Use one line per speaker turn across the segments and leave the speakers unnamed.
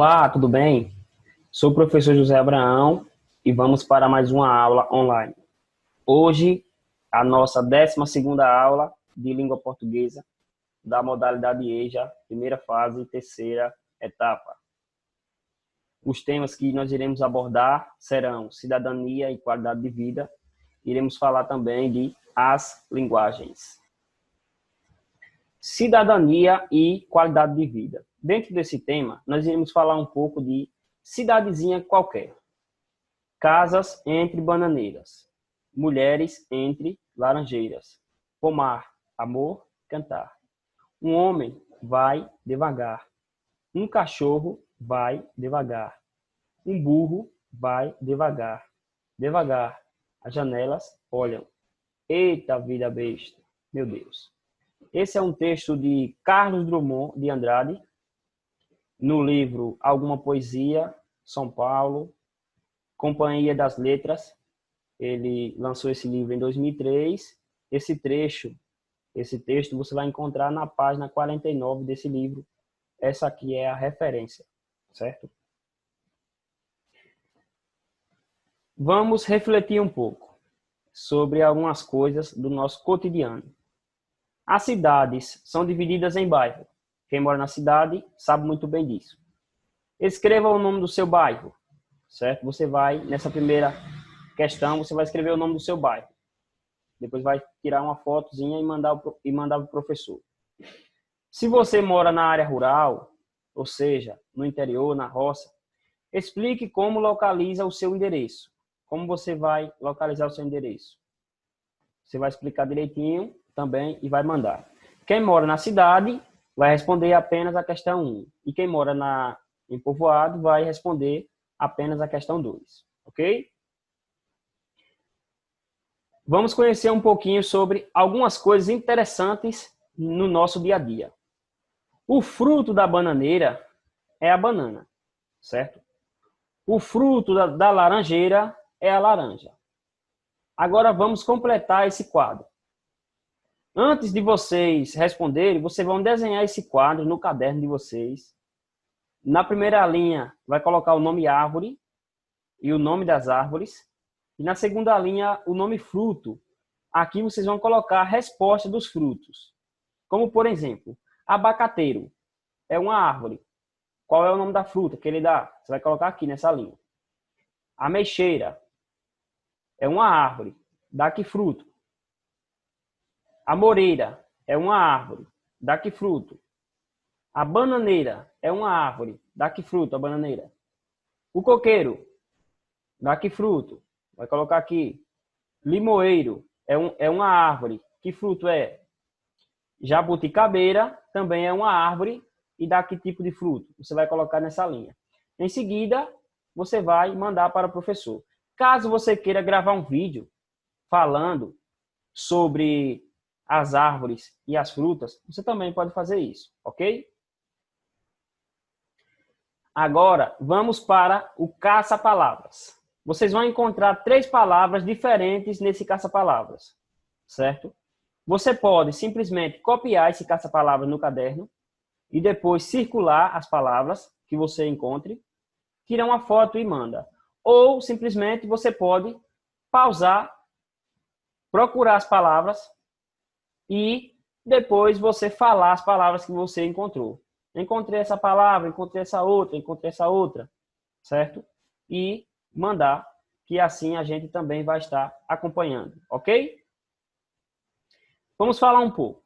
Olá, tudo bem? Sou o professor José Abraão e vamos para mais uma aula online. Hoje, a nossa 12ª aula de língua portuguesa da modalidade EJA, primeira fase e terceira etapa. Os temas que nós iremos abordar serão cidadania e qualidade de vida. Iremos falar também de as linguagens. Cidadania e qualidade de vida. Dentro desse tema, nós iremos falar um pouco de cidadezinha qualquer. Casas entre bananeiras. Mulheres entre laranjeiras. Pomar, amor, cantar. Um homem vai devagar. Um cachorro vai devagar. Um burro vai devagar. Devagar. As janelas olham. Eita vida besta. Meu Deus. Esse é um texto de Carlos Drummond de Andrade, no livro Alguma Poesia, São Paulo, Companhia das Letras. Ele lançou esse livro em 2003. Esse texto você vai encontrar na página 49 desse livro. Essa aqui é a referência, certo? Vamos refletir um pouco sobre algumas coisas do nosso cotidiano. As cidades são divididas em bairros. Quem mora na cidade sabe muito bem disso. Escreva o nome do seu bairro, certo? Você vai, nessa primeira questão, você vai escrever o nome do seu bairro. Depois vai tirar uma fotozinha e mandar para o professor. Se você mora na área rural, ou seja, no interior, na roça, explique como localiza o seu endereço. Como você vai localizar o seu endereço? Você vai explicar direitinho também e vai mandar. Quem mora na cidade vai responder apenas a questão 1. E quem mora em povoado vai responder apenas a questão 2. Ok? Vamos conhecer um pouquinho sobre algumas coisas interessantes no nosso dia a dia. O fruto da bananeira é a banana, certo? O fruto da laranjeira é a laranja. Agora vamos completar esse quadro. Antes de vocês responderem, vocês vão desenhar esse quadro no caderno de vocês. Na primeira linha, vai colocar o nome árvore e o nome das árvores. E na segunda linha, o nome fruto. Aqui vocês vão colocar a resposta dos frutos. Como, por exemplo, abacateiro é uma árvore. Qual é o nome da fruta que ele dá? Você vai colocar aqui nessa linha. Ameixeira é uma árvore. Dá que fruto? A moreira é uma árvore. Dá que fruto? A bananeira é uma árvore. Dá que fruto a bananeira? O coqueiro dá que fruto? Vai colocar aqui. Limoeiro é uma árvore. Que fruto é? Jabuticabeira também é uma árvore e dá que tipo de fruto? Você vai colocar nessa linha. Em seguida, você vai mandar para o professor. Caso você queira gravar um vídeo falando sobre as árvores e as frutas, você também pode fazer isso, ok? Agora, vamos para o caça-palavras. Vocês vão encontrar 3 palavras diferentes nesse caça-palavras, certo? Você pode simplesmente copiar esse caça-palavras no caderno e depois circular as palavras que você encontre, tira uma foto e manda. Ou, simplesmente, você pode pausar, procurar as palavras e depois você falar as palavras que você encontrou. Encontrei essa palavra, encontrei essa outra, certo? E mandar, que assim a gente também vai estar acompanhando, ok? Vamos falar um pouco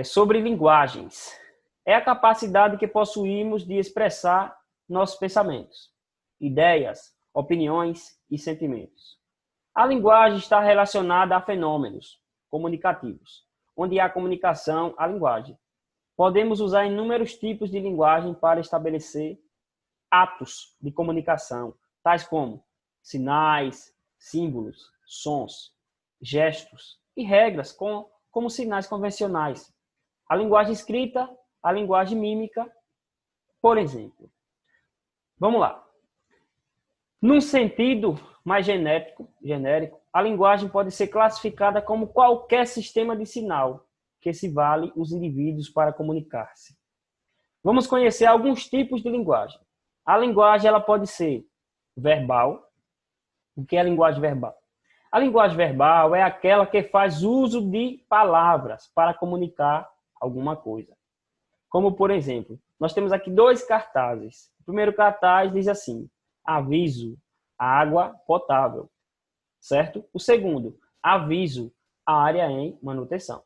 sobre linguagens. É a capacidade que possuímos de expressar nossos pensamentos, ideias, opiniões e sentimentos. A linguagem está relacionada a fenômenos comunicativos, onde há comunicação, a linguagem. Podemos usar inúmeros tipos de linguagem para estabelecer atos de comunicação, tais como sinais, símbolos, sons, gestos e regras como sinais convencionais. A linguagem escrita, a linguagem mímica, por exemplo. Vamos lá. Num sentido mais genérico, a linguagem pode ser classificada como qualquer sistema de sinal que se vale os indivíduos para comunicar-se. Vamos conhecer alguns tipos de linguagem. A linguagem ela pode ser verbal. O que é a linguagem verbal? A linguagem verbal é aquela que faz uso de palavras para comunicar alguma coisa. Como, por exemplo, nós temos aqui 2 cartazes. O primeiro cartaz diz assim: aviso, água potável. Certo? O segundo, aviso, área em manutenção.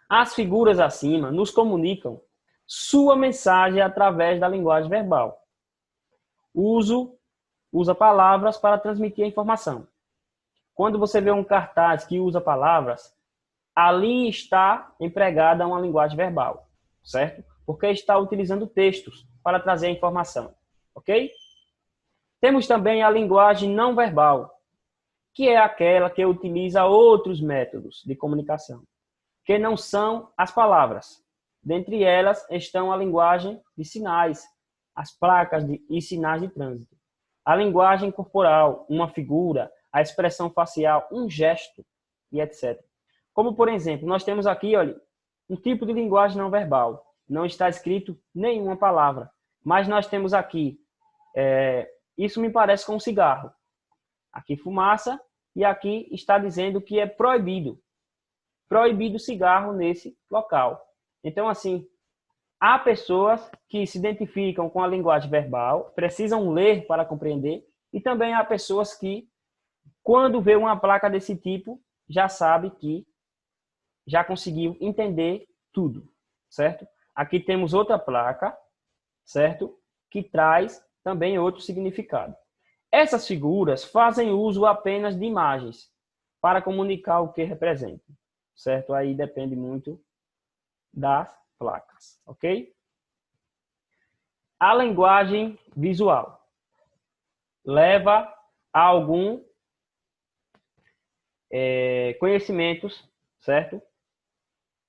As figuras acima nos comunicam sua mensagem através da linguagem verbal. Usa palavras para transmitir a informação. Quando você vê um cartaz que usa palavras, ali está empregada uma linguagem verbal, certo? Porque está utilizando textos para trazer a informação, ok? Temos também a linguagem não verbal, que é aquela que utiliza outros métodos de comunicação, que não são as palavras. Dentre elas estão a linguagem de sinais, as placas e sinais de trânsito, a linguagem corporal, uma figura, a expressão facial, um gesto e etc. Como, por exemplo, nós temos aqui, olha, um tipo de linguagem não verbal. Não está escrito nenhuma palavra, mas nós temos aqui, isso me parece com um cigarro. Aqui fumaça e aqui está dizendo que é proibido. Proibido cigarro nesse local. Então, assim, há pessoas que se identificam com a linguagem verbal, precisam ler para compreender, e também há pessoas que, quando vê uma placa desse tipo, já sabe que já conseguiu entender tudo, certo? Aqui temos outra placa, certo? Que traz também outro significado. Essas figuras fazem uso apenas de imagens para comunicar o que representam, certo? Aí depende muito das placas, ok? A linguagem visual leva a algum conhecimentos, certo?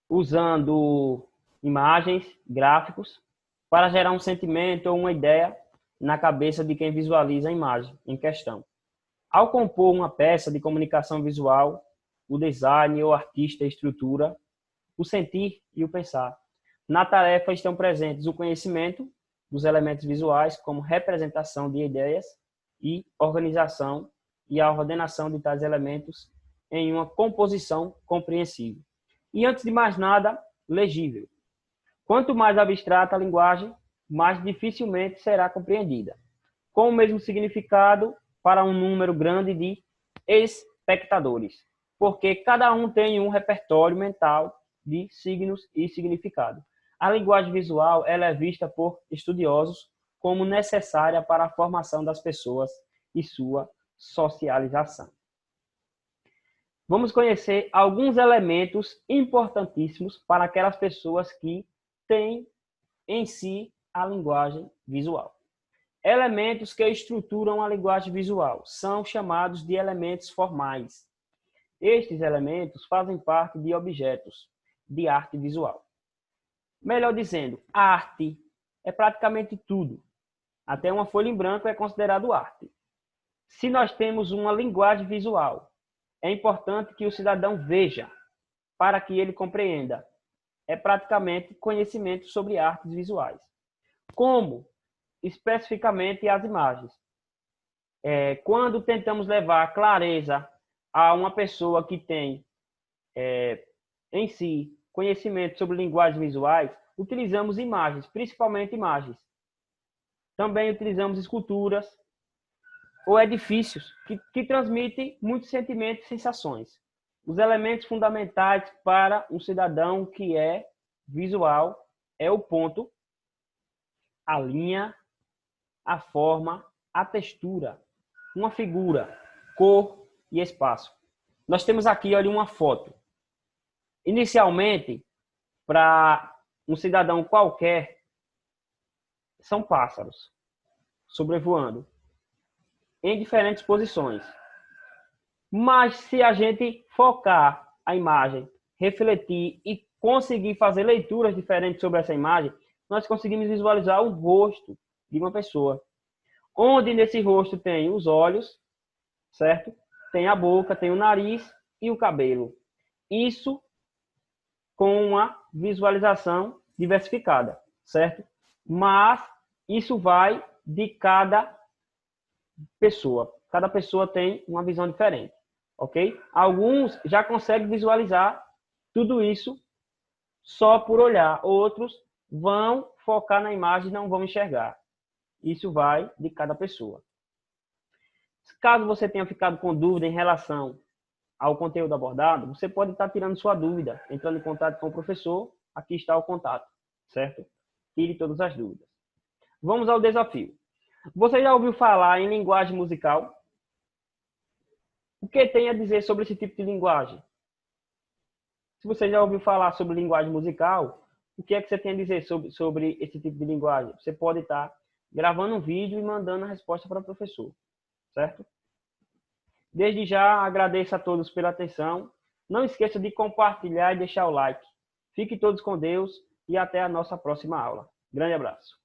Usando imagens, gráficos, para gerar um sentimento ou uma ideia na cabeça de quem visualiza a imagem em questão. Ao compor uma peça de comunicação visual, o design ou artista estrutura o sentir e o pensar. Na tarefa estão presentes o conhecimento dos elementos visuais, como representação de ideias e organização e a ordenação de tais elementos em uma composição compreensível. E antes de mais nada, legível. Quanto mais abstrata a linguagem, mais dificilmente será compreendida, com o mesmo significado para um número grande de espectadores, porque cada um tem um repertório mental de signos e significado. A linguagem visual ela é vista por estudiosos como necessária para a formação das pessoas e sua socialização. Vamos conhecer alguns elementos importantíssimos para aquelas pessoas que têm em si a linguagem visual. Elementos que estruturam a linguagem visual são chamados de elementos formais. Estes elementos fazem parte de objetos de arte visual. Melhor dizendo, arte é praticamente tudo. Até uma folha em branco é considerado arte. Se nós temos uma linguagem visual, é importante que o cidadão veja, para que ele compreenda. É praticamente conhecimento sobre artes visuais. Como? Especificamente as imagens. Quando tentamos levar clareza a uma pessoa que tem em si conhecimento sobre linguagens visuais, utilizamos imagens, principalmente imagens. Também utilizamos esculturas ou edifícios que transmitem muitos sentimentos e sensações. Os elementos fundamentais para um cidadão que é visual é o ponto, a linha, a forma, a textura, uma figura, cor e espaço. Nós temos aqui, olha, uma foto. Inicialmente, para um cidadão qualquer, são pássaros sobrevoando em diferentes posições. Mas se a gente focar a imagem, refletir e conseguir fazer leituras diferentes sobre essa imagem, nós conseguimos visualizar o rosto de uma pessoa. Onde nesse rosto tem os olhos, certo? Tem a boca, tem o nariz e o cabelo. Isso com uma visualização diversificada. certo? Mas isso vai de cada pessoa. Cada pessoa tem uma visão diferente, ok? Alguns já conseguem visualizar tudo isso só por olhar. Outros vão focar na imagem e não vão enxergar. Isso vai de cada pessoa. Caso você tenha ficado com dúvida em relação ao conteúdo abordado, você pode estar tirando sua dúvida, entrando em contato com o professor. Aqui está o contato, certo? Tire todas as dúvidas. Vamos ao desafio. Você já ouviu falar em linguagem musical? O que tem a dizer sobre esse tipo de linguagem? Se você já ouviu falar sobre linguagem musical, o que é que você tem a dizer sobre esse tipo de linguagem? Você pode estar gravando um vídeo e mandando a resposta para o professor, certo? Desde já, agradeço a todos pela atenção. Não esqueça de compartilhar e deixar o like. Fiquem todos com Deus e até a nossa próxima aula. Grande abraço.